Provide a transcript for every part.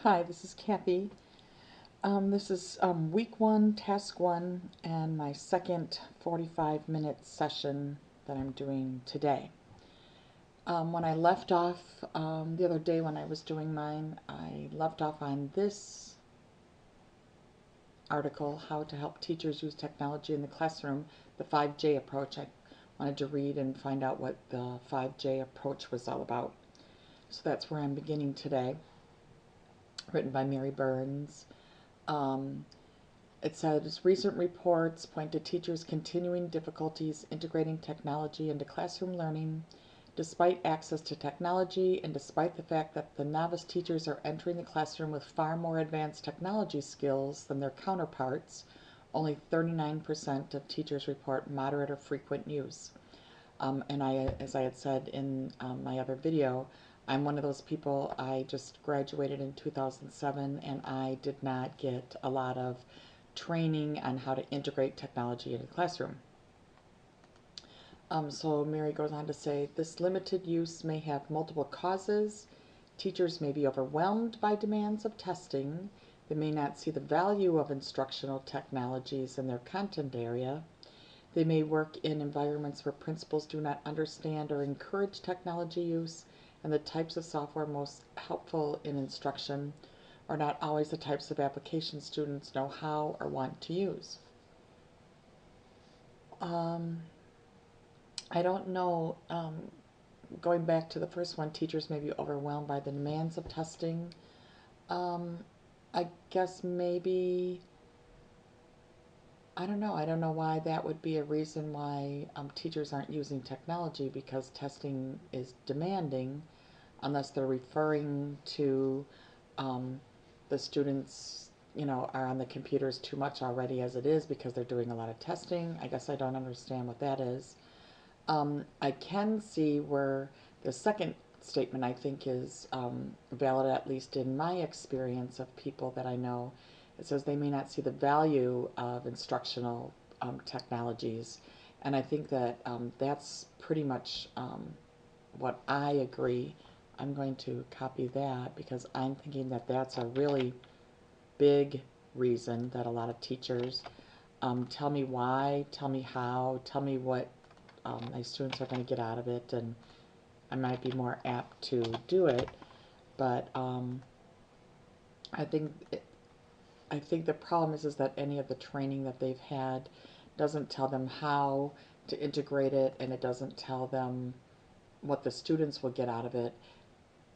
Hi, this is Kathy. This is week one, task one, and my second 45-minute session that I'm doing today. When I left off the other day when I was doing mine, I left off on this article, How to Help Teachers Use Technology in the Classroom, the 5J approach. I wanted to read and find out what the 5J approach was all about. So that's where I'm beginning today, written by Mary Burns. Um, It says recent reports point to teachers' continuing difficulties integrating technology into classroom learning, despite access to technology and despite the fact that the novice teachers are entering the classroom with far more advanced technology skills than their counterparts. Only 39% of teachers report moderate or frequent use. As I had said in my other video, I'm one of those people. I just graduated in 2007 and I did not get a lot of training on how to integrate technology into the classroom. So Mary goes on to say, this limited use may have multiple causes. Teachers may be overwhelmed by demands of testing. They may not see the value of instructional technologies in their content area. They may work in environments where principals do not understand or encourage technology use, and the types of software most helpful in instruction are not always the types of applications students know how or want to use. I don't know, going back to the first one, teachers may be overwhelmed by the demands of testing. Um, I guess maybe, I don't know. I don't know why that would be a reason why teachers aren't using technology, because testing is demanding, unless they're referring to um, the students, are on the computers too much already as it is because they're doing a lot of testing. I guess I don't understand what that is. I can see where the second statement, I think, is valid, at least in my experience of people that I know. It says they may not see the value of instructional technologies. And I think that that's pretty much what I agree. I'm going to copy that because I'm thinking that that's a really big reason that a lot of teachers tell me why, tell me how, tell me what my students are going to get out of it, and I might be more apt to do it. But I think I think the problem is that any of the training that they've had doesn't tell them how to integrate it, and it doesn't tell them what the students will get out of it.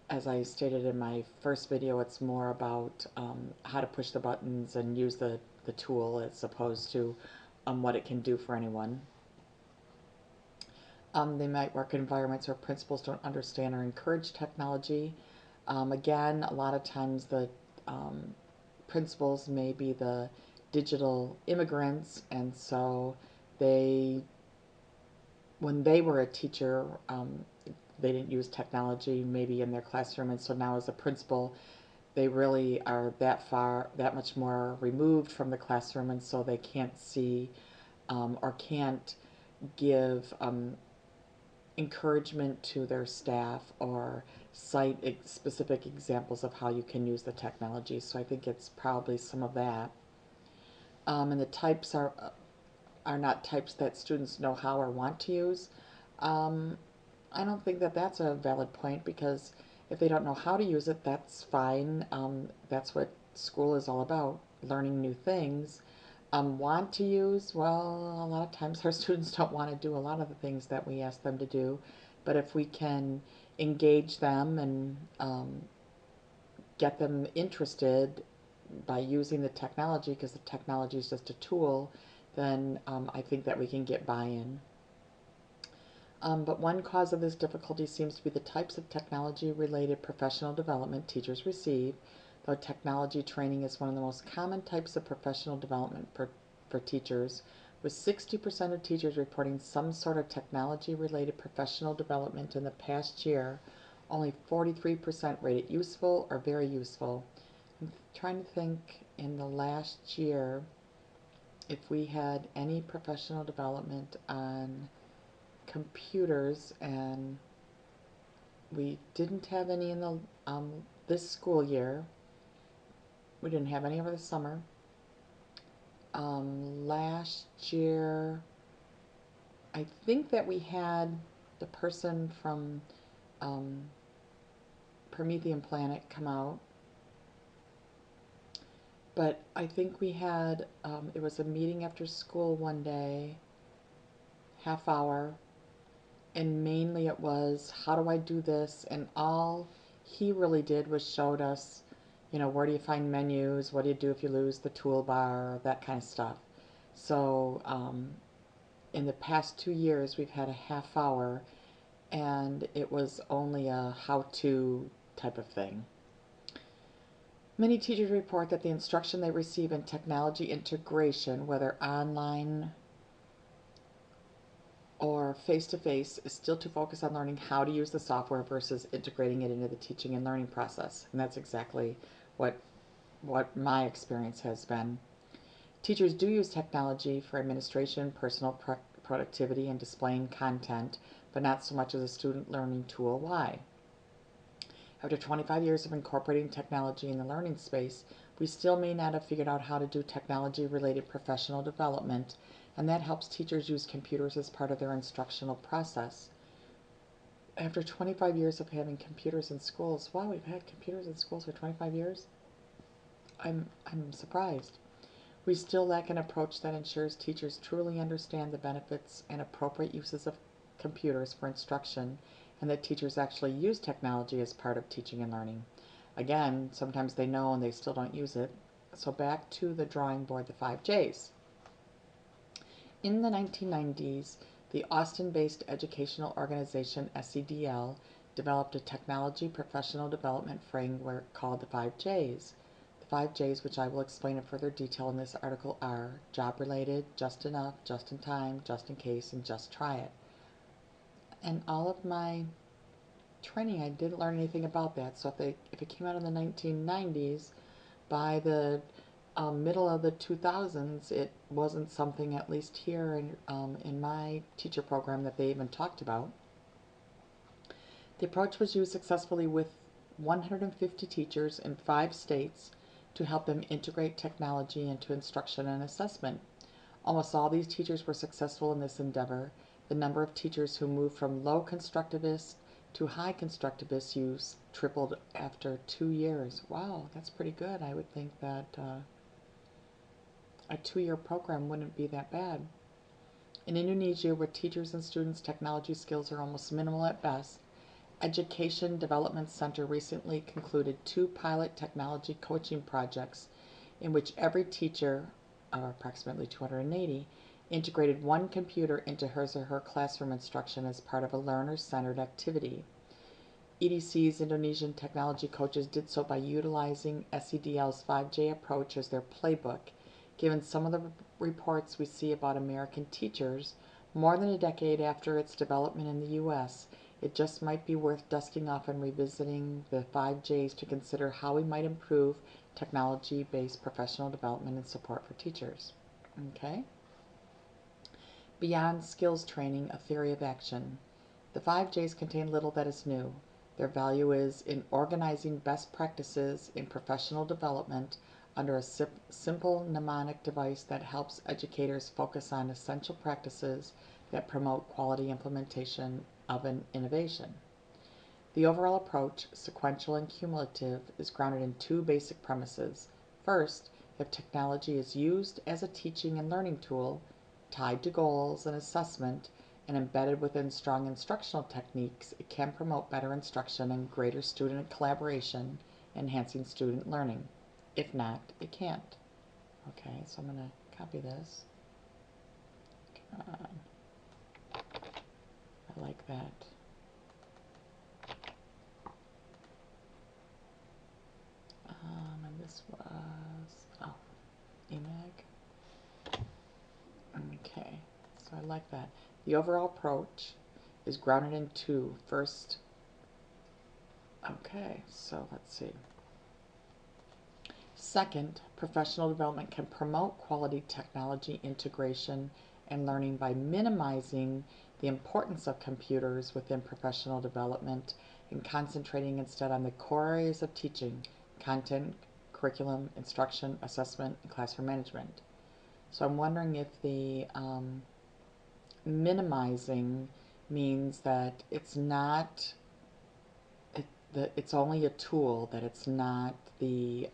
As I stated in my first video, it's more about how to push the buttons and use the tool as opposed to what it can do for anyone. They might work in environments where principals don't understand or encourage technology. Again, a lot of times the principals may be the digital immigrants, and so they, when they were a teacher, they didn't use technology maybe in their classroom, and so now as a principal, they really are that much more removed from the classroom, and so they can't see or can't give encouragement to their staff or cite specific examples of how you can use the technology. So I think it's probably some of that. And the types are not types that students know how or want to use. Um, I don't think that that's a valid point, because if they don't know how to use it, that's fine. That's what school is all about, learning new things. Want to use, well, a lot of times our students don't want to do a lot of the things that we ask them to do, but if we can engage them and get them interested by using the technology, because the technology is just a tool, then I think that we can get buy-in. But one cause of this difficulty seems to be the types of technology-related professional development teachers receive, though technology training is one of the most common types of professional development for teachers, with 60% of teachers reporting some sort of technology-related professional development in the past year. Only 43% rate it useful or very useful. I'm trying to think in the last year if we had any professional development on computers, and we didn't have any in the this school year. We didn't have any over the summer. Last year, I think that we had the person from um, Promethean Planet come out, but I think we had, it was a meeting after school one day, half hour, and mainly it was, how do I do this? And all he really did was showed us, where do you find menus? What do you do if you lose the toolbar? That kind of stuff. So in the past 2 years, we've had a half hour, and it was only a how-to type of thing. Many teachers report that the instruction they receive in technology integration, whether online or face-to-face, is still too focused on learning how to use the software versus integrating it into the teaching and learning process. And that's exactly what my experience has been. Teachers do use technology for administration, personal productivity, and displaying content, but not so much as a student learning tool. Why? After 25 years of incorporating technology in the learning space, we still may not have figured out how to do technology-related professional development, and that helps teachers use computers as part of their instructional process. After 25 years of having computers in schools, wow, we've had computers in schools for 25 years? I'm surprised. We still lack an approach that ensures teachers truly understand the benefits and appropriate uses of computers for instruction, and that teachers actually use technology as part of teaching and learning. Again, sometimes they know and they still don't use it. So back to the drawing board, the 5Js. In the 1990s, the Austin-based educational organization SEDL developed a technology professional development framework called the 5Js. The 5Js, which I will explain in further detail in this article, are job-related, just enough, just in time, just in case, and just try it. And all of my training, I didn't learn anything about that. So if it came out in the 1990s, by the middle of the 2000s, it wasn't something, at least here in my teacher program, that they even talked about. The approach was used successfully with 150 teachers in 5 states to help them integrate technology into instruction and assessment. Almost all these teachers were successful in this endeavor. The number of teachers who moved from low constructivist to high constructivist use tripled after 2 years. Wow, that's pretty good. I would think that a 2-year program wouldn't be that bad. In Indonesia, where teachers and students' technology skills are almost minimal at best, Education Development Center recently concluded 2 pilot technology coaching projects in which every teacher, or approximately 280, integrated one computer into his or her classroom instruction as part of a learner-centered activity. EDC's Indonesian technology coaches did so by utilizing SEDL's 5J approach as their playbook. Given some of the reports we see about American teachers, more than a decade after its development in the U.S., it just might be worth dusting off and revisiting the 5Js to consider how we might improve technology-based professional development and support for teachers. Okay? Beyond skills training, a theory of action. The 5Js contain little that is new. Their value is in organizing best practices in professional development under a simple mnemonic device that helps educators focus on essential practices that promote quality implementation of an innovation. The overall approach, sequential and cumulative, is grounded in 2 basic premises. First, if technology is used as a teaching and learning tool, tied to goals and assessment, and embedded within strong instructional techniques, it can promote better instruction and greater student collaboration, enhancing student learning. If not, it can't. Okay, so I'm going to copy this. Come on. I like that. And this was, EMAG. Okay, so I like that. The overall approach is grounded in 2. First, okay, so let's see. Second, professional development can promote quality technology integration and learning by minimizing the importance of computers within professional development and concentrating instead on the core areas of teaching: content curriculum, instruction, assessment, and classroom management. So I'm wondering if the minimizing means that it's not, that it's only a tool, that it's not the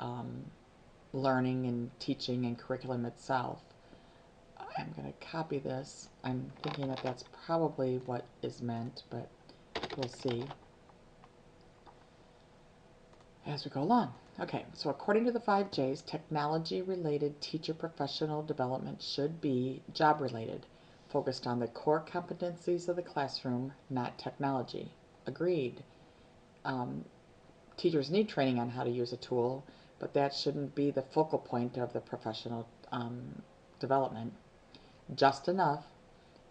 learning and teaching and curriculum itself. I'm going to copy this. I'm thinking that that's probably what is meant, but we'll see as we go along. Okay, so according to the 5Js, technology-related teacher professional development should be job-related, focused on the core competencies of the classroom, not technology. Agreed. Teachers need training on how to use a tool, but that shouldn't be the focal point of the professional development. Just enough,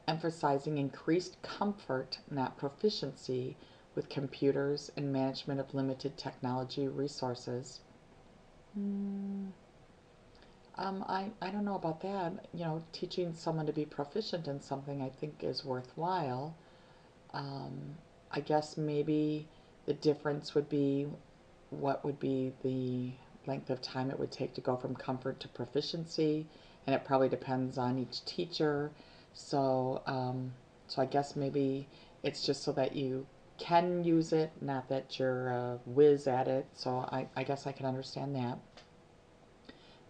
emphasizing increased comfort, not proficiency, with computers and management of limited technology resources. I don't know about that. You know, teaching someone to be proficient in something I think is worthwhile. I guess maybe the difference would be what would be the length of time it would take to go from comfort to proficiency, and it probably depends on each teacher. So, so I guess maybe it's just so that you can use it, not that you're a whiz at it. So I guess I can understand that.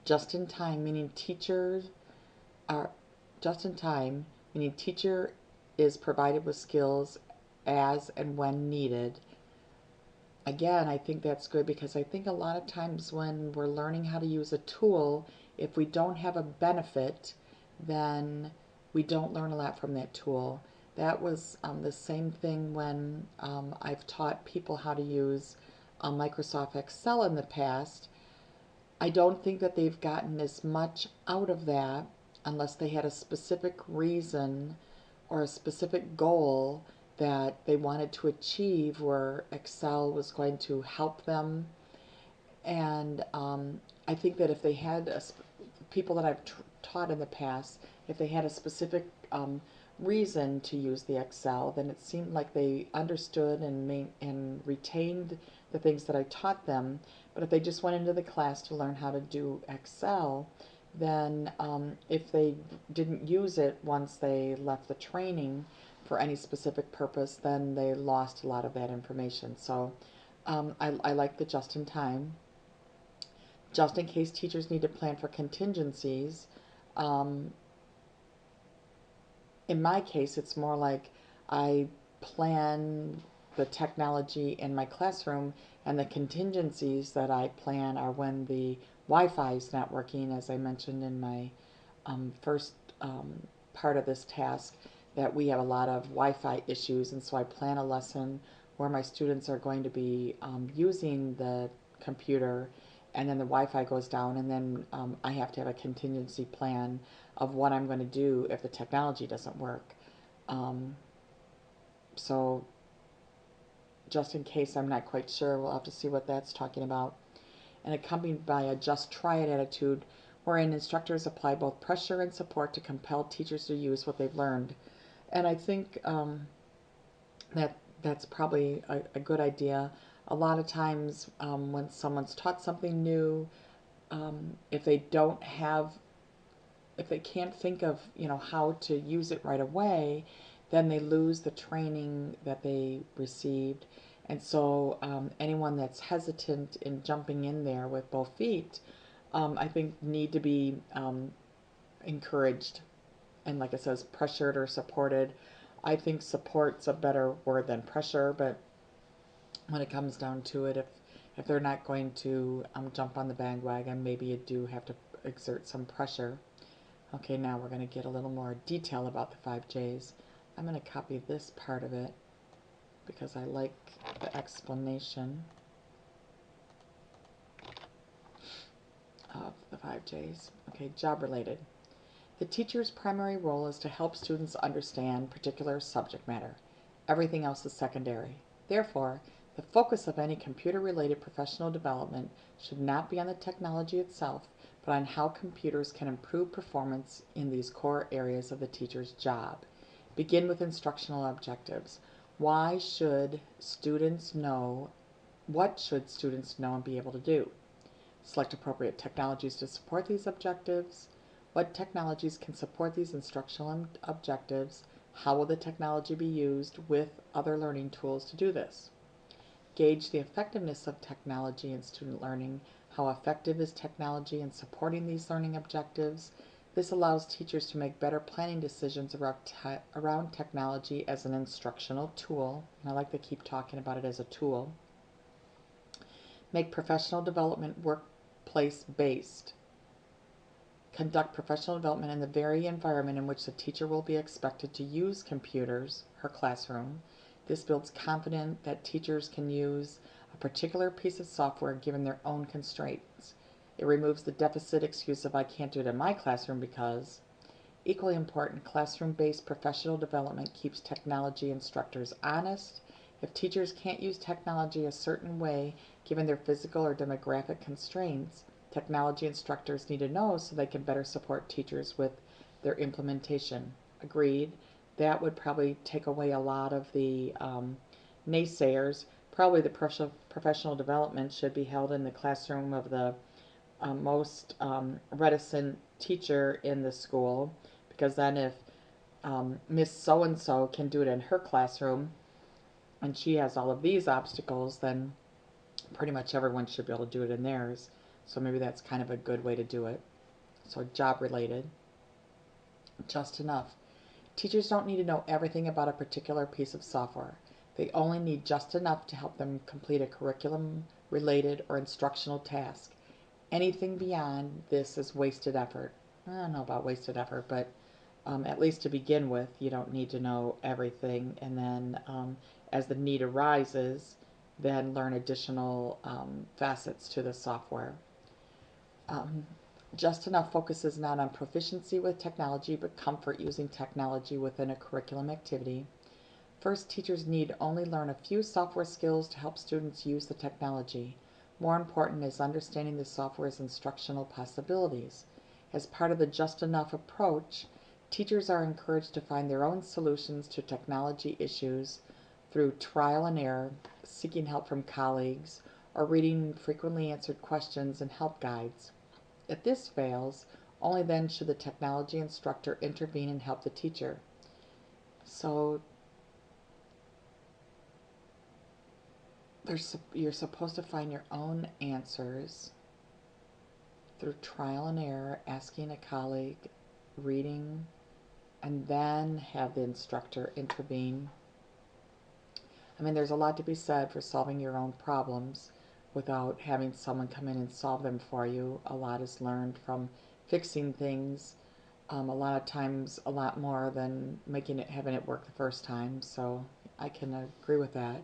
Just in time, meaning teachers are just in time, meaning teacher is provided with skills as and when needed. Again, I think that's good because I think a lot of times when we're learning how to use a tool, if we don't have a benefit, then we don't learn a lot from that tool. That was the same thing when I've taught people how to use Microsoft Excel in the past. I don't think that they've gotten as much out of that unless they had a specific reason or a specific goal that they wanted to achieve where Excel was going to help them. And I think that if they had people that I've taught in the past, if they had a specific reason to use the Excel, then it seemed like they understood and retained the things that I taught them. But if they just went into the class to learn how to do Excel, then if they didn't use it once they left the training for any specific purpose, then they lost a lot of that information. So I like the just in time. Just in case teachers need to plan for contingencies. In my case, it's more like I plan the technology in my classroom, and the contingencies that I plan are when the Wi-Fi is not working, as I mentioned in my first part of this task, that we have a lot of Wi-Fi issues, and so I plan a lesson where my students are going to be using the computer, and then the Wi-Fi goes down, and then I have to have a contingency plan of what I'm going to do if the technology doesn't work. So just in case I'm not quite sure, we'll have to see what that's talking about. And accompanied by a just try it attitude, wherein instructors apply both pressure and support to compel teachers to use what they've learned. And I think that's probably a good idea. A lot of times when someone's taught something new, if they don't have, if they can't think of, you know, how to use it right away, then they lose the training that they received. And so anyone that's hesitant in jumping in there with both feet, I think need to be encouraged. And like it says, pressured or supported. I think support's a better word than pressure, but when it comes down to it, if they're not going to jump on the bandwagon, maybe you do have to exert some pressure. Okay, now we're going to get a little more detail about the 5Js. I'm going to copy this part of it because I like the explanation of the 5Js. Okay, job related. The teacher's primary role is to help students understand particular subject matter. Everything else is secondary. Therefore, the focus of any computer-related professional development should not be on the technology itself, but on how computers can improve performance in these core areas of the teacher's job. Begin with instructional objectives. Why should students know? What should students know and be able to do? Select appropriate technologies to support these objectives. What technologies can support these instructional objectives? How will the technology be used with other learning tools to do this? Gauge the effectiveness of technology in student learning. How effective is technology in supporting these learning objectives? This allows teachers to make better planning decisions around technology as an instructional tool. And I like to keep talking about it as a tool. Make professional development workplace based. Conduct professional development in the very environment in which the teacher will be expected to use computers, her classroom. This builds confidence that teachers can use a particular piece of software given their own constraints. It removes the deficit excuse of I can't do it in my classroom because. Equally important, classroom-based professional development keeps technology instructors honest. If teachers can't use technology a certain way given their physical or demographic constraints, technology instructors need to know so they can better support teachers with their implementation. Agreed. That would probably take away a lot of the naysayers. Probably the professional development should be held in the classroom of the most reticent teacher in the school, because then if Miss So-and-so can do it in her classroom and she has all of these obstacles, then pretty much everyone should be able to do it in theirs. So maybe that's kind of a good way to do it. So job related. Just enough. Teachers don't need to know everything about a particular piece of software. They only need just enough to help them complete a curriculum related or instructional task. Anything beyond this is wasted effort. I don't know about wasted effort, but at least to begin with, you don't need to know everything. And then as the need arises, then learn additional facets to the software. Um, just enough focuses not on proficiency with technology, but comfort using technology within a curriculum activity. First, teachers need only learn a few software skills to help students use the technology. More important is understanding the software's instructional possibilities. As part of the just enough approach, teachers are encouraged to find their own solutions to technology issues through trial and error, seeking help from colleagues, or reading frequently answered questions and help guides. If this fails, only then should the technology instructor intervene and help the teacher. So you're supposed to find your own answers through trial and error, asking a colleague, reading, and then have the instructor intervene. I mean, there's a lot to be said for solving your own problems without having someone come in and solve them for you. A lot is learned from fixing things. A lot of times, a lot more than having it work the first time. So I can agree with that.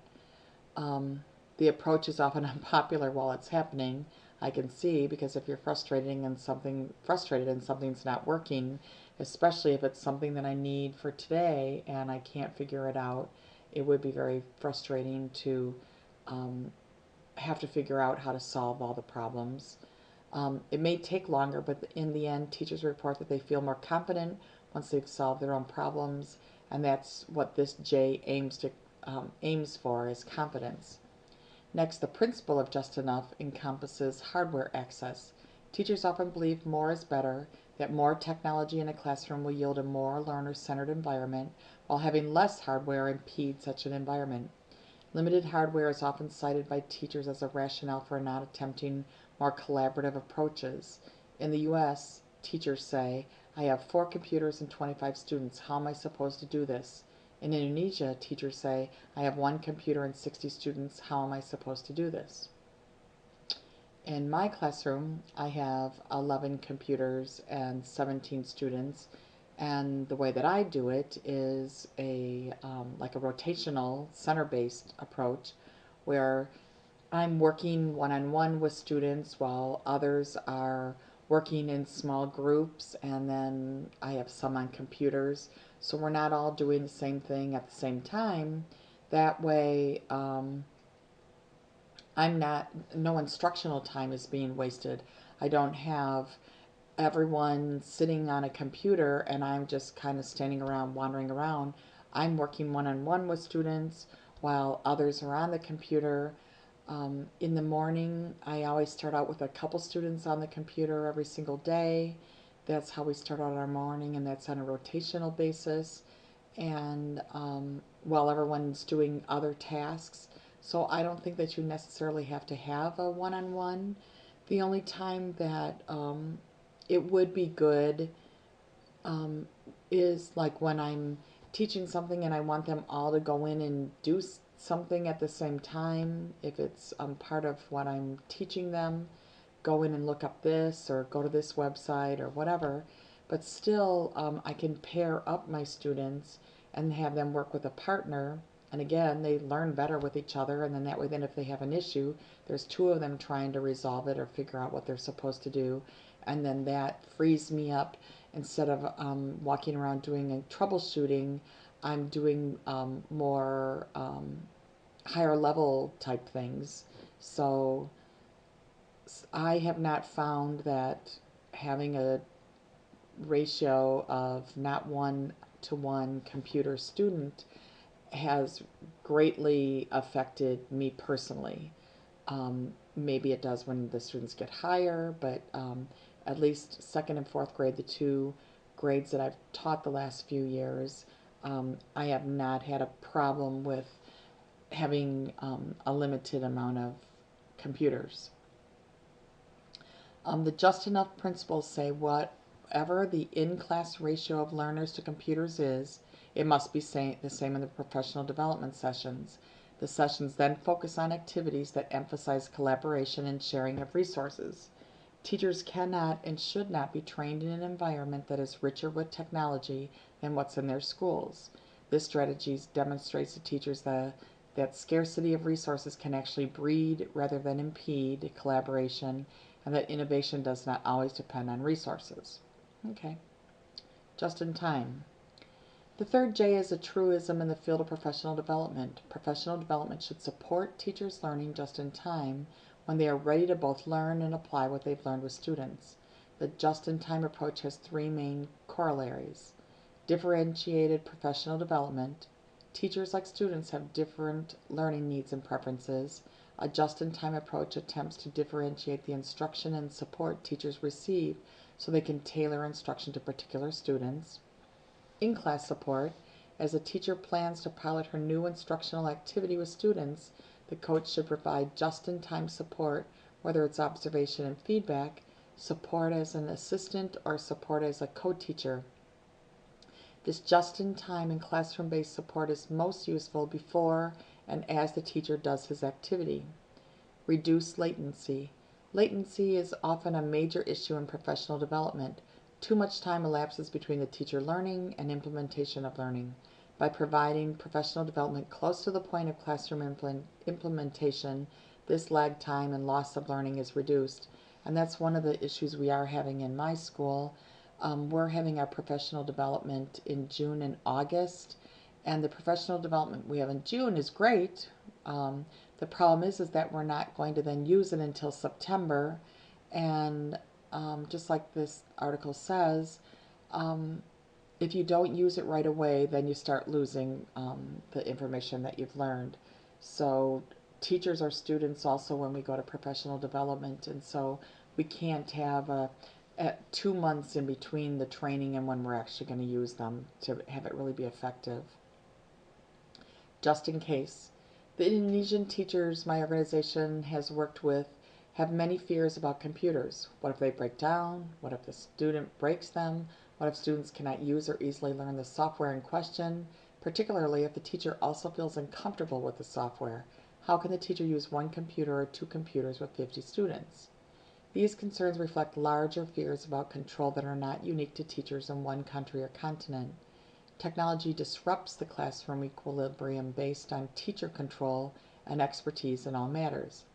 The approach is often unpopular while it's happening. I can see, because if you're frustrated and something's not working, especially if it's something that I need for today and I can't figure it out, it would be very frustrating to have to figure out how to solve all the problems. It may take longer, but in the end, teachers report that they feel more confident once they've solved their own problems, and that's what this J aims for, is confidence. Next, the principle of just enough encompasses hardware access. Teachers often believe more is better, that more technology in a classroom will yield a more learner-centered environment, while having less hardware impede such an environment. Limited hardware is often cited by teachers as a rationale for not attempting more collaborative approaches. In the US, teachers say, I have 4 computers and 25 students. How am I supposed to do this? In Indonesia, teachers say, I have 1 computer and 60 students. How am I supposed to do this? In my classroom, I have 11 computers and 17 students, and the way that I do it is like a rotational center-based approach, where I'm working one-on-one with students while others are working in small groups, and then I have some on computers, so we're not all doing the same thing at the same time. That way, no instructional time is being wasted. I don't have everyone sitting on a computer and I'm just kind of standing around, wandering around. I'm working one-on-one with students while others are on the computer. In the morning, I always start out with a couple students on the computer every single day. That's how we start out our morning, and that's on a rotational basis. And while everyone's doing other tasks. So I don't think that you necessarily have to have a one-on-one. The only time that it would be good um, is like when I'm teaching something and I want them all to go in and do something at the same time. If it's part of what I'm teaching them, go in and look up this or go to this website or whatever. But still, I can pair up my students and have them work with a partner. And again, they learn better with each other. And then that way, then if they have an issue, there's two of them trying to resolve it or figure out what they're supposed to do. And then that frees me up. Instead of walking around doing a troubleshooting, I'm doing more higher level type things. So I have not found that having a ratio of not 1-to-1 computer student has greatly affected me personally. Maybe it does when the students get higher, but at least second and fourth grade, the two grades that I've taught the last few years, I have not had a problem with having a limited amount of computers. The just enough principles say whatever the in-class ratio of learners to computers is, it must be the same in the professional development sessions. The sessions then focus on activities that emphasize collaboration and sharing of resources. Teachers cannot and should not be trained in an environment that is richer with technology than what's in their schools. This strategy demonstrates to teachers that scarcity of resources can actually breed rather than impede collaboration, and that innovation does not always depend on resources. Okay, just in time. The third J is a truism in the field of professional development. Professional development should support teachers' learning just in time when they are ready to both learn and apply what they've learned with students. The just-in-time approach has three main corollaries. Differentiated professional development. Teachers, like students, have different learning needs and preferences. A just-in-time approach attempts to differentiate the instruction and support teachers receive so they can tailor instruction to particular students. In-class support. As a teacher plans to pilot her new instructional activity with students, the coach should provide just-in-time support, whether it's observation and feedback, support as an assistant, or support as a co-teacher. This just-in-time and classroom-based support is most useful before and as the teacher does his activity. Reduce latency. Latency is often a major issue in professional development. Too much time elapses between the teacher learning and implementation of learning. By providing professional development close to the point of classroom implementation, this lag time and loss of learning is reduced. And that's one of the issues we are having in my school. We're having our professional development in June and August, and the professional development we have in June is great. The problem is that we're not going to then use it until September, and just like this article says, if you don't use it right away, then you start losing the information that you've learned. So teachers are students also when we go to professional development, and so we can't have at 2 months in between the training and when we're actually going to use them to have it really be effective. Just in case. The Indonesian teachers my organization has worked with have many fears about computers. What if they break down? What if the student breaks them? What if students cannot use or easily learn the software in question? Particularly if the teacher also feels uncomfortable with the software. How can the teacher use one computer or two computers with 50 students? These concerns reflect larger fears about control that are not unique to teachers in one country or continent. Technology disrupts the classroom equilibrium based on teacher control and expertise in all matters.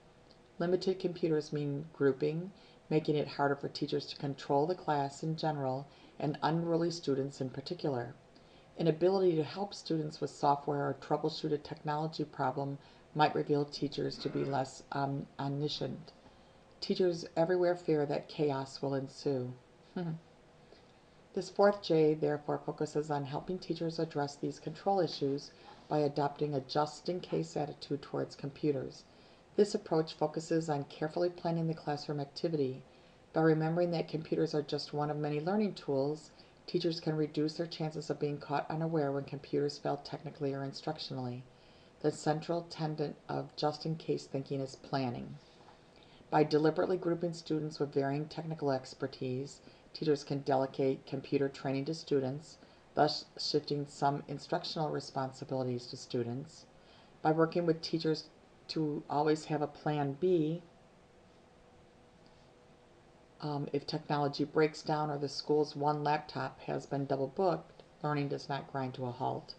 Limited computers mean grouping, making it harder for teachers to control the class in general and unruly students in particular. Inability to help students with software or troubleshoot a technology problem might reveal teachers to be less omniscient. Teachers everywhere fear that chaos will ensue. This fourth J therefore focuses on helping teachers address these control issues by adopting a just-in-case attitude towards computers. This approach focuses on carefully planning the classroom activity. By remembering that computers are just one of many learning tools, teachers can reduce their chances of being caught unaware when computers fail technically or instructionally. The central tenet of just-in-case thinking is planning. By deliberately grouping students with varying technical expertise, teachers can delegate computer training to students, thus shifting some instructional responsibilities to students. By working with teachers to always have a plan B, if technology breaks down or the school's one laptop has been double booked, learning does not grind to a halt.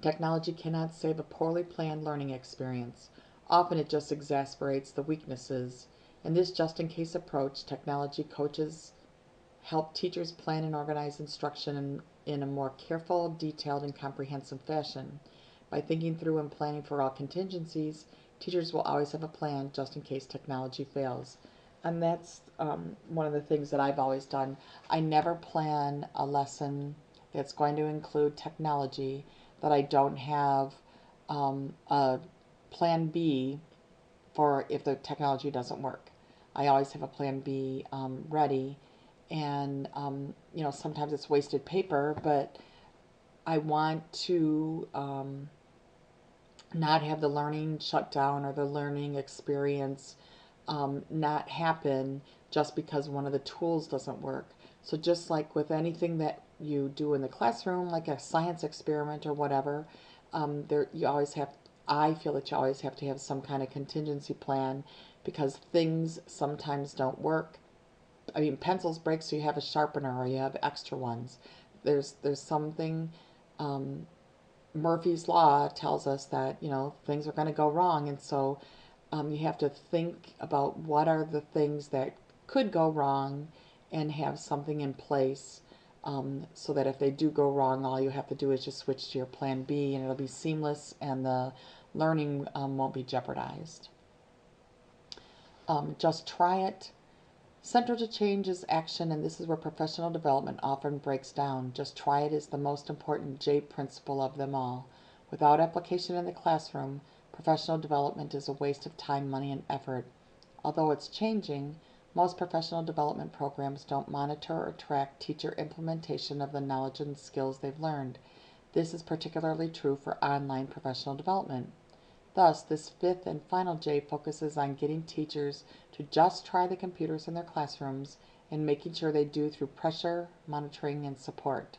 Technology cannot save a poorly planned learning experience. Often it just exacerbates the weaknesses. In this just-in-case approach, technology coaches help teachers plan and organize instruction in a more careful, detailed, and comprehensive fashion. By thinking through and planning for all contingencies, teachers will always have a plan just in case technology fails. And that's one of the things that I've always done. I never plan a lesson that's going to include technology that I don't have a plan B for if the technology doesn't work. I always have a plan B ready, and sometimes it's wasted paper, but I want to not have the learning shut down or the learning experience not happen just because one of the tools doesn't work. So just like with anything that you do in the classroom, like a science experiment or whatever, you always have. I feel that you always have to have some kind of contingency plan because things sometimes don't work. I mean, pencils break, so you have a sharpener or you have extra ones. There's something. Um, Murphy's Law tells us that things are going to go wrong, and so you have to think about what are the things that could go wrong and have something in place so that if they do go wrong, all you have to do is just switch to your plan B and it'll be seamless and the learning won't be jeopardized. Just try it. Central to change is action, and this is where professional development often breaks down. Just try it is the most important J principle of them all. Without application in the classroom, professional development is a waste of time, money, and effort. Although it's changing, most professional development programs don't monitor or track teacher implementation of the knowledge and skills they've learned. This is particularly true for online professional development. Thus, this fifth and final J focuses on getting teachers to just try the computers in their classrooms and making sure they do through pressure, monitoring, and support.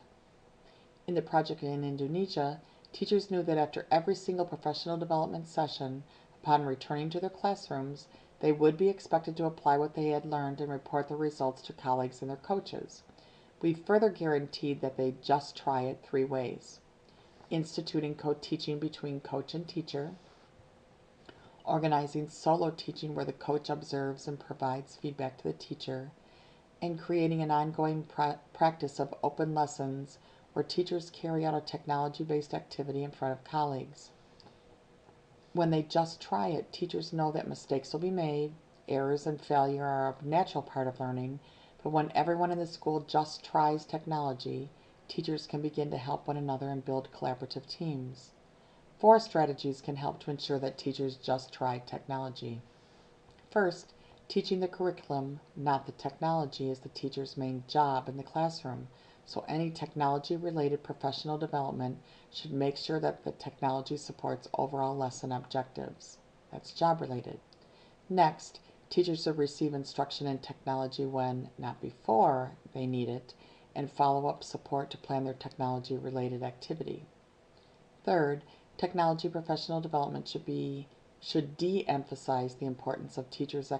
In the project in Indonesia, teachers knew that after every single professional development session, upon returning to their classrooms, they would be expected to apply what they had learned and report the results to colleagues and their coaches. We further guaranteed that they just try it 3 ways: instituting co-teaching between coach and teacher, organizing solo teaching where the coach observes and provides feedback to the teacher, and creating an ongoing practice of open lessons where teachers carry out a technology-based activity in front of colleagues. When they just try it, teachers know that mistakes will be made, errors and failure are a natural part of learning, but when everyone in the school just tries technology, teachers can begin to help one another and build collaborative teams. 4 strategies can help to ensure that teachers just try technology. First, teaching the curriculum, not the technology, is the teacher's main job in the classroom, so any technology-related professional development should make sure that the technology supports overall lesson objectives. That's job-related. Next, teachers should receive instruction in technology when, not before, they need it, and follow-up support to plan their technology-related activity. Third, technology professional development should de-emphasize the importance of teachers'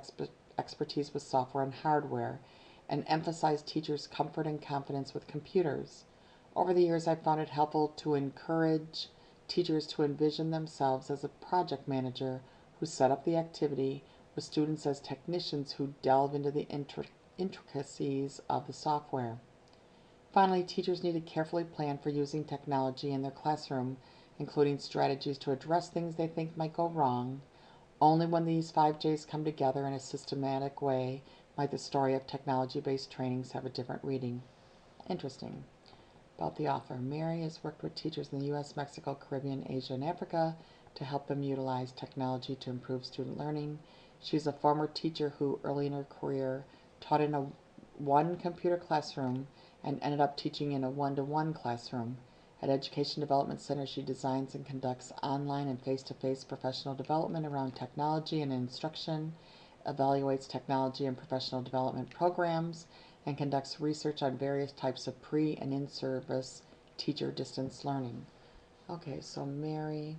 expertise with software and hardware and emphasize teachers' comfort and confidence with computers. Over the years, I've found it helpful to encourage teachers to envision themselves as a project manager who set up the activity, with students as technicians who delve into the intricacies of the software. Finally, teachers need to carefully plan for using technology in their classroom, including strategies to address things they think might go wrong. Only when these 5 J's come together in a systematic way might the story of technology-based trainings have a different reading. Interesting. About the author. Mary has worked with teachers in the U.S., Mexico, Caribbean, Asia, and Africa. to help them utilize technology to improve student learning. She's a former teacher who early in her career taught in a one computer classroom and ended up teaching in a one-to-one classroom. At Education Development Center, she designs and conducts online and face-to-face professional development around technology and instruction, evaluates technology and professional development programs, and conducts research on various types of pre- and in-service teacher distance learning. Okay, so Mary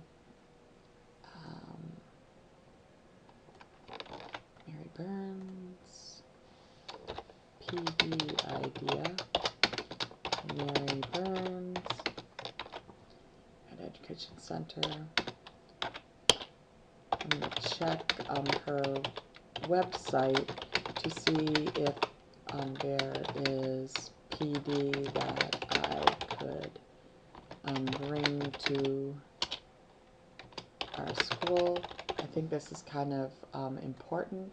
Burns, PD idea, Mary Burns at Education Center. I'm going to check her website to see if there is PD that I could bring to our school. I think this is kind of important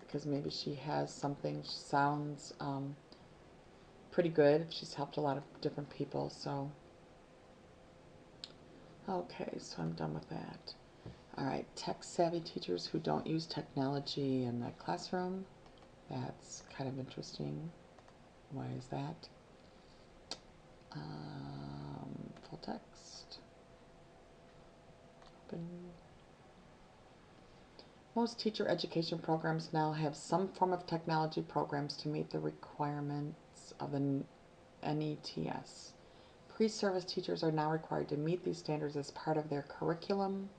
because maybe she has something. She sounds pretty good. She's helped a lot of different people, so okay, so I'm done with that. All right, tech-savvy teachers who don't use technology in the classroom. That's kind of interesting. Why is that? Full text. Open. Most teacher education programs now have some form of technology programs to meet the requirements of the NETS. Pre-service teachers are now required to meet these standards as part of their curriculum.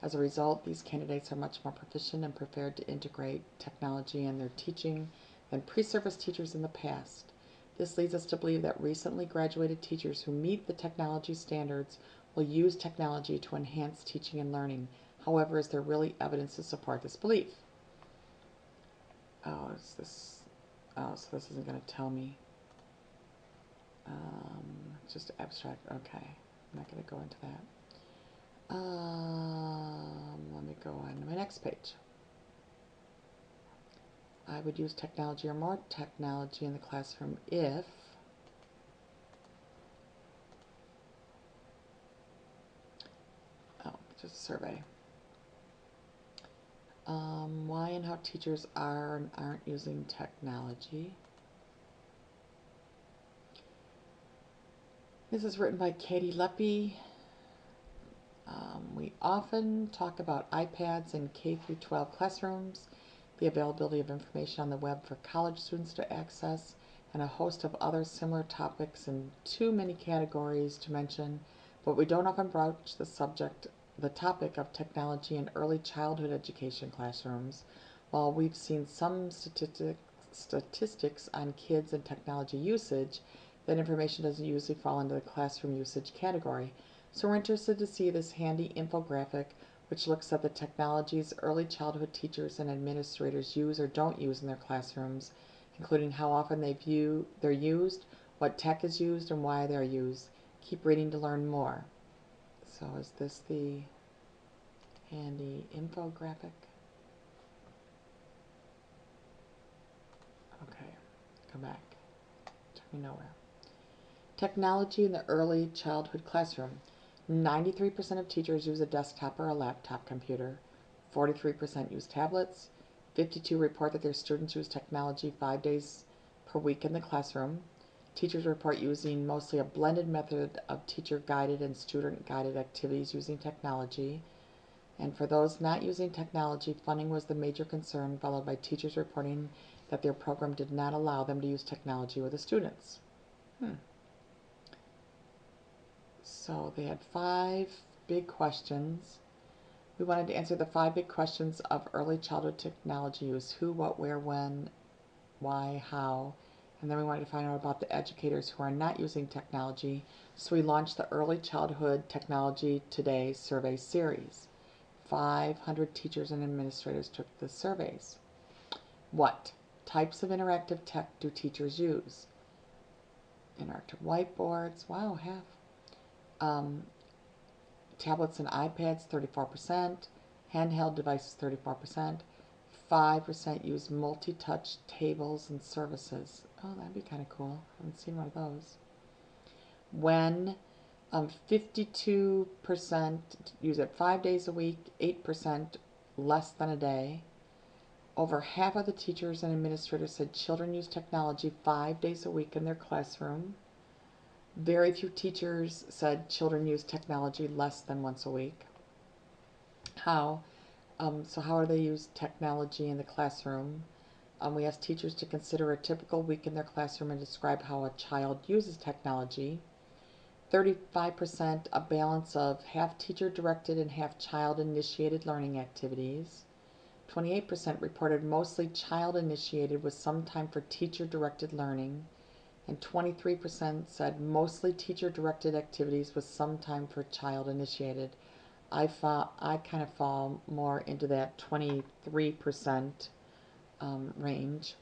As a result, these candidates are much more proficient and prepared to integrate technology in their teaching than pre-service teachers in the past. This leads us to believe that recently graduated teachers who meet the technology standards will use technology to enhance teaching and learning. However, is there really evidence to support this belief? Oh, so this isn't going to tell me. Just abstract. Okay, I'm not going to go into that. Let me go on to my next page. I would use technology or more technology in the classroom if just a survey. Why and how teachers are and aren't using technology. This is written by Katie Leppy. We often talk about iPads in K-12 classrooms, the availability of information on the web for college students to access, and a host of other similar topics in too many categories to mention, but we don't often broach the topic of technology in early childhood education classrooms. While we've seen some statistics on kids and technology usage, that information doesn't usually fall into the classroom usage category. So we're interested to see this handy infographic which looks at the technologies early childhood teachers and administrators use or don't use in their classrooms, including how often they're used, what tech is used, and why they're used. Keep reading to learn more. So is this the handy infographic? Okay, come back. Took me nowhere. Technology in the early childhood classroom. 93% of teachers use a desktop or a laptop computer. 43% use tablets. 52 report that their students use technology 5 days per week in the classroom. Teachers report using mostly a blended method of teacher-guided and student-guided activities using technology. And for those not using technology, funding was the major concern, followed by teachers reporting that their program did not allow them to use technology with the students. So they had 5 big questions. We wanted to answer the 5 big questions of early childhood technology use: who, what, where, when, why, how. And then we wanted to find out about the educators who are not using technology. So we launched the Early Childhood Technology Today survey series. 500 teachers and administrators took the surveys. What types of interactive tech do teachers use? Interactive whiteboards, wow, half. Tablets and iPads, 34%. Handheld devices, 34%. 5% use multi-touch tables and services. Oh, that'd be kind of cool. I haven't seen one of those. When 52% use it 5 days a week, 8% less than a day. Over half of the teachers and administrators said children use technology 5 days a week in their classroom. Very few teachers said children use technology less than once a week. How? How do they use technology in the classroom? We asked teachers to consider a typical week in their classroom and describe how a child uses technology. 35%, a balance of half teacher-directed and half child-initiated learning activities. 28% reported mostly child-initiated with some time for teacher-directed learning. And 23% said mostly teacher-directed activities with some time for child-initiated. I kind of fall more into that 23% range.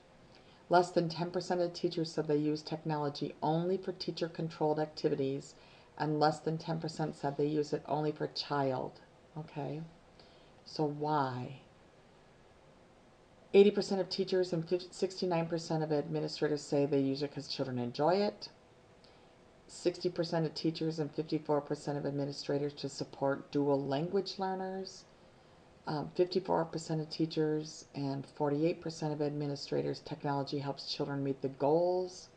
Less than 10% of teachers said they use technology only for teacher-controlled activities, and less than 10% said they use it only for child. Okay, so why? 80% of teachers and 69% of administrators say they use it because children enjoy it. 60% of teachers and 54% of administrators to support dual language learners. 54% of teachers and 48% of administrators, technology helps children meet the goals.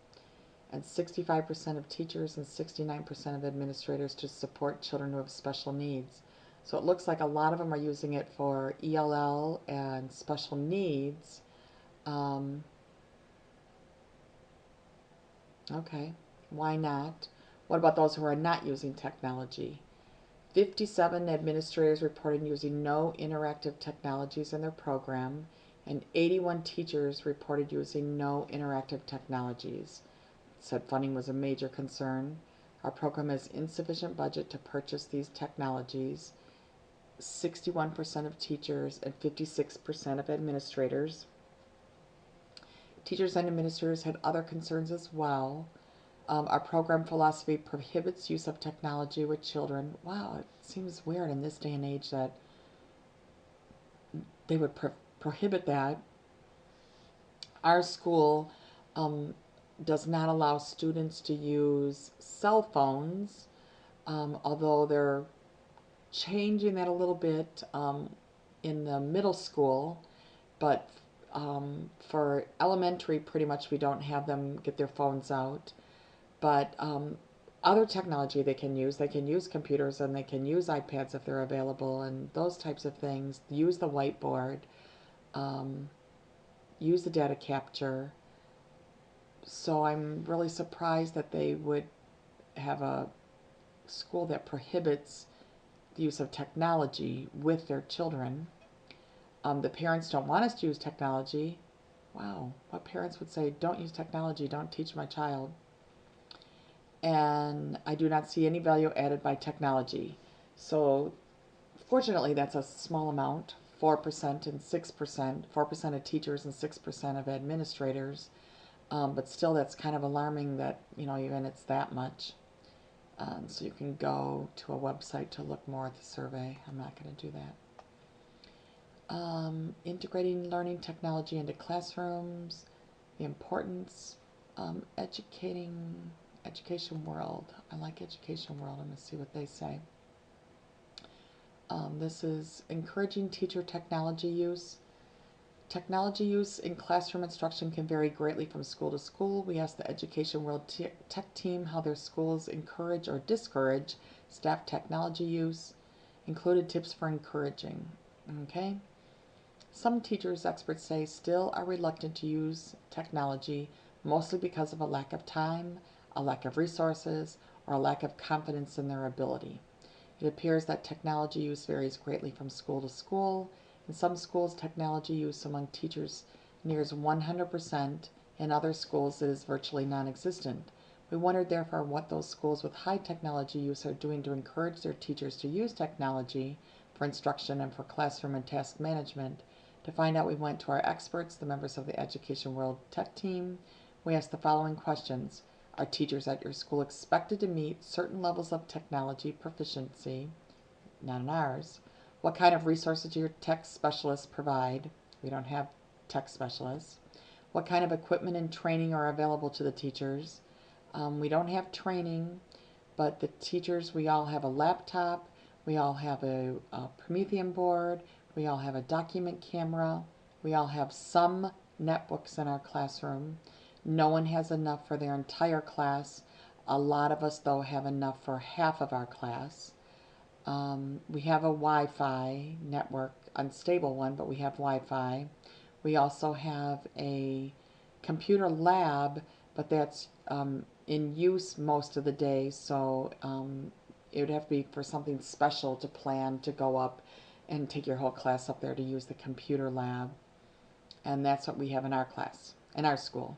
And 65% of teachers and 69% of administrators to support children who have special needs. So it looks like a lot of them are using it for ELL and special needs. Okay, why not? What about those who are not using technology? 57 administrators reported using no interactive technologies in their program, and 81 teachers reported using no interactive technologies. Said funding was a major concern. Our program has insufficient budget to purchase these technologies. 61% of teachers and 56% of administrators. Teachers and administrators had other concerns as well. Our program philosophy prohibits use of technology with children. Wow, it seems weird in this day and age that they would prohibit that. Our school does not allow students to use cell phones, although they're changing that a little bit in the middle school, but for elementary, pretty much we don't have them get their phones out. But other technology they can use computers and they can use iPads if they're available and those types of things, use the whiteboard, use the data capture. So I'm really surprised that they would have a school that prohibits the use of technology with their children. The parents don't want us to use technology. Wow, what parents would say, don't use technology, don't teach my child. And I do not see any value added by technology. So fortunately that's a small amount, 4% and 6%, 4% of teachers and 6% of administrators. But still that's kind of alarming that, even it's that much. So you can go to a website to look more at the survey. I'm not going to do that. Integrating learning technology into classrooms, the importance, education world. I like education world. I'm going to see what they say. This is encouraging teacher technology use. Technology use in classroom instruction can vary greatly from school to school. We asked the Education World Tech team how their schools encourage or discourage staff technology use. Included tips for encouraging. Okay. Some teachers, experts say, still are reluctant to use technology, mostly because of a lack of time, a lack of resources, or a lack of confidence in their ability. It appears that technology use varies greatly from school to school. In some schools, technology use among teachers nears 100%. In other schools, it is virtually non-existent. We wondered, therefore, what those schools with high technology use are doing to encourage their teachers to use technology for instruction and for classroom and task management. To find out, we went to our experts, the members of the Education World Tech team. We asked the following questions. Are teachers at your school expected to meet certain levels of technology proficiency? Not in ours. What kind of resources do your tech specialists provide? We don't have tech specialists. What kind of equipment and training are available to the teachers? We don't have training, but the teachers, we all have a laptop, we all have a Promethean board, we all have a document camera, we all have some netbooks in our classroom. No one has enough for their entire class. A lot of us, though, have enough for half of our class. We have a Wi-Fi network, unstable one, but we have Wi-Fi. We also have a computer lab, but that's in use most of the day, so it would have to be for something special to plan to go up and take your whole class up there to use the computer lab. And that's what we have in our class, in our school.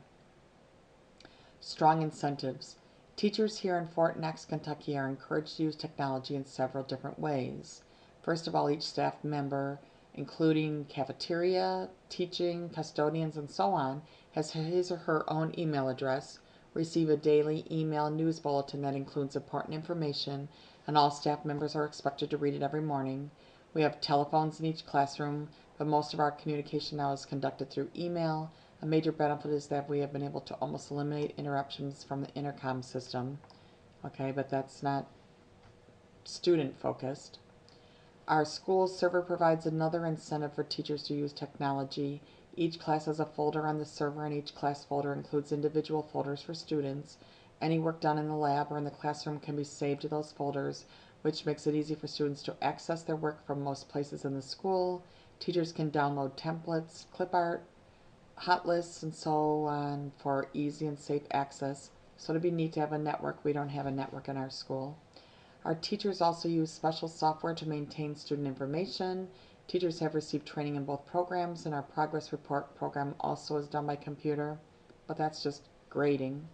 Strong incentives. Teachers here in Fort Knox, Kentucky are encouraged to use technology in several different ways. First of all, each staff member, including cafeteria, teaching, custodians, and so on, has his or her own email address, receive a daily email news bulletin that includes important information, and all staff members are expected to read it every morning. We have telephones in each classroom, but most of our communication now is conducted through email. A major benefit is that we have been able to almost eliminate interruptions from the intercom system. Okay, but that's not student focused. Our school server provides another incentive for teachers to use technology. Each class has a folder on the server, and each class folder includes individual folders for students. Any work done in the lab or in the classroom can be saved to those folders, which makes it easy for students to access their work from most places in the school. Teachers can download templates, clip art, hot lists, and so on for easy and safe access. So it'd be neat to have a network. We don't have a network in our school. Our teachers also use special software to maintain student information. Teachers have received training in both programs, and our progress report program also is done by computer, but that's just grading.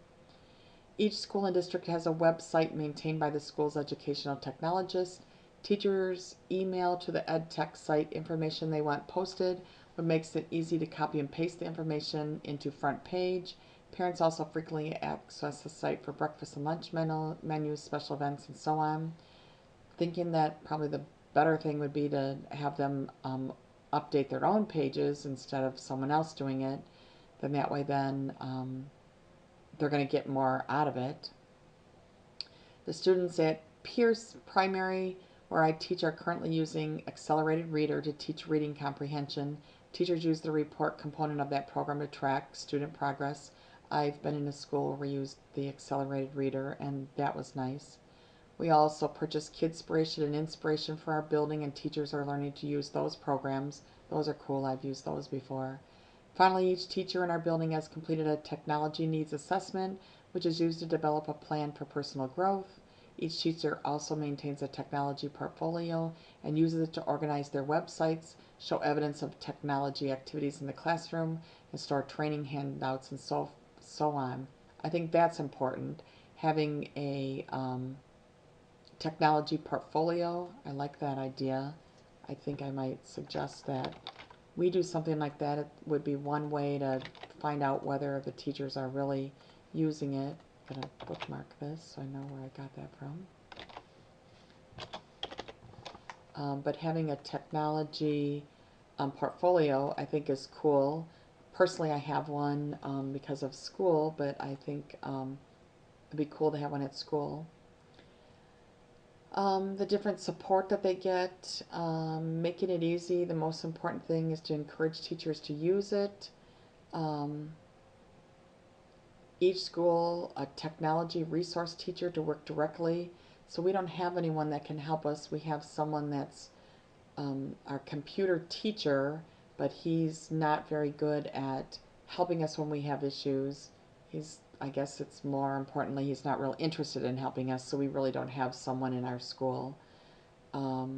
Each school and district has a website maintained by the school's educational technologist. Teachers email to the EdTech site information they want posted, what makes it easy to copy and paste the information into front page. Parents also frequently access the site for breakfast and lunch menus, special events, and so on. Thinking that probably the better thing would be to have them update their own pages instead of someone else doing it. Then that way they're going to get more out of it. The students at Pierce Primary, where I teach, are currently using Accelerated Reader to teach reading comprehension. Teachers use the report component of that program to track student progress. I've been in a school where we used the Accelerated Reader, and that was nice. We also purchased Kidspiration and Inspiration for our building, and teachers are learning to use those programs. Those are cool. I've used those before. Finally, each teacher in our building has completed a technology needs assessment, which is used to develop a plan for personal growth. Each teacher also maintains a technology portfolio and uses it to organize their websites, show evidence of technology activities in the classroom, and store training handouts and so on. I think that's important, having a technology portfolio. I like that idea. I think I might suggest that we do something like that. It would be one way to find out whether the teachers are really using it. I'm going to bookmark this so I know where I got that from. But having a technology portfolio, I think, is cool. Personally, I have one because of school, but I think it'd be cool to have one at school. The different support that they get, making it easy. The most important thing is to encourage teachers to use it. Each school, a technology resource teacher to work directly. So we don't have anyone that can help us. We have someone that's our computer teacher, but he's not very good at helping us when we have issues. I guess it's more importantly, he's not real interested in helping us, so we really don't have someone in our school. A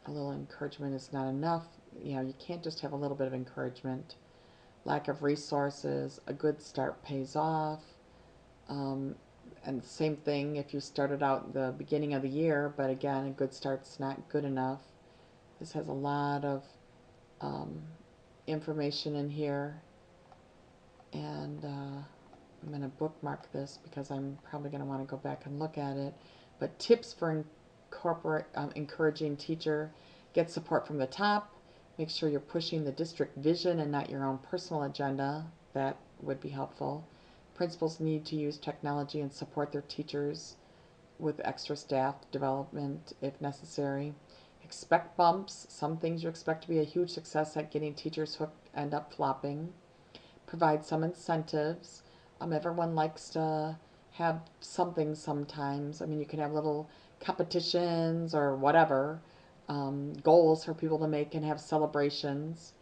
little encouragement is not enough. You know, you can't just have a little bit of encouragement. Lack of resources, a good start pays off. And the same thing if you started out the beginning of the year, but again, a good start's not good enough. This has a lot of information in here, and I'm going to bookmark this because I'm probably going to want to go back and look at it. But tips for encouraging teacher: get support from the top. Make sure you're pushing the district vision and not your own personal agenda. That would be helpful. Principals need to use technology and support their teachers with extra staff development if necessary. Expect bumps. Some things you expect to be a huge success at getting teachers hooked end up flopping. Provide some incentives. Everyone likes to have something sometimes. I mean, you can have little competitions or whatever, goals for people to make and have celebrations.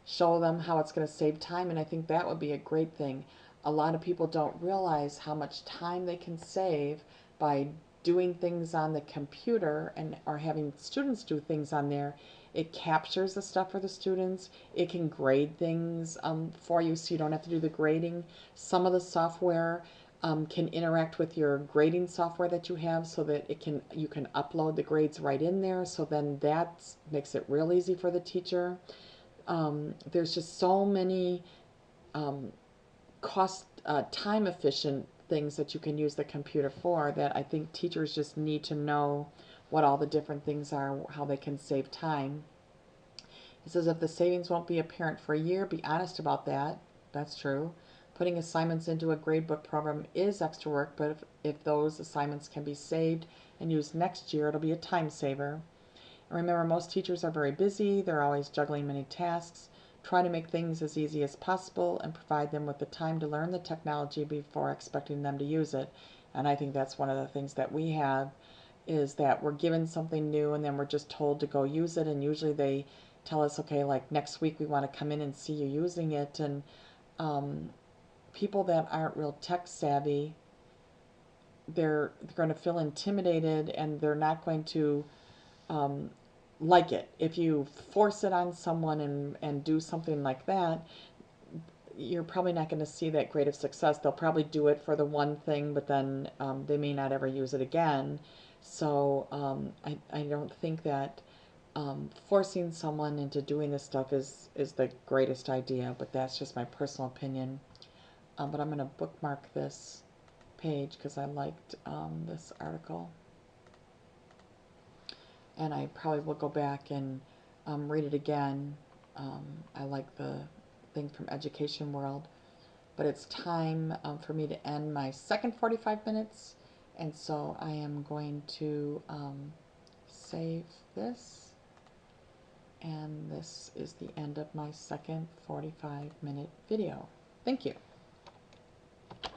Show them how it's going to save time, and I think that would be a great thing. A lot of people don't realize how much time they can save by doing things on the computer and or having students do things on there. It captures the stuff for the students. It can grade things for you, so you don't have to do the grading. Some of the software can interact with your grading software that you have, so that you can upload the grades right in there. So then that makes it real easy for the teacher. There's just so many time efficient things that you can use the computer for that I think teachers just need to know what all the different things are, how they can save time. It says if the savings won't be apparent for a year, be honest about that. That's true. Putting assignments into a gradebook program is extra work, but if those assignments can be saved and used next year, it'll be a time saver. And remember, most teachers are very busy. They're always juggling many tasks. Try to make things as easy as possible and provide them with the time to learn the technology before expecting them to use it. And I think that's one of the things that we have, is that we're given something new and then we're just told to go use it. And usually they tell us, okay, like next week we want to come in and see you using it. And people that aren't real tech savvy, they're going to feel intimidated and they're not going to like it. If you force it on someone and do something like that, you're probably not going to see that great of success. They'll probably do it for the one thing, but then they may not ever use it again. So I don't think that forcing someone into doing this stuff is the greatest idea, but that's just my personal opinion. But I'm going to bookmark this page because I liked this article. And I probably will go back and read it again. I like the thing from Education World. But it's time for me to end my second 45 minutes. And so I am going to save this. And this is the end of my second 45-minute video. Thank you.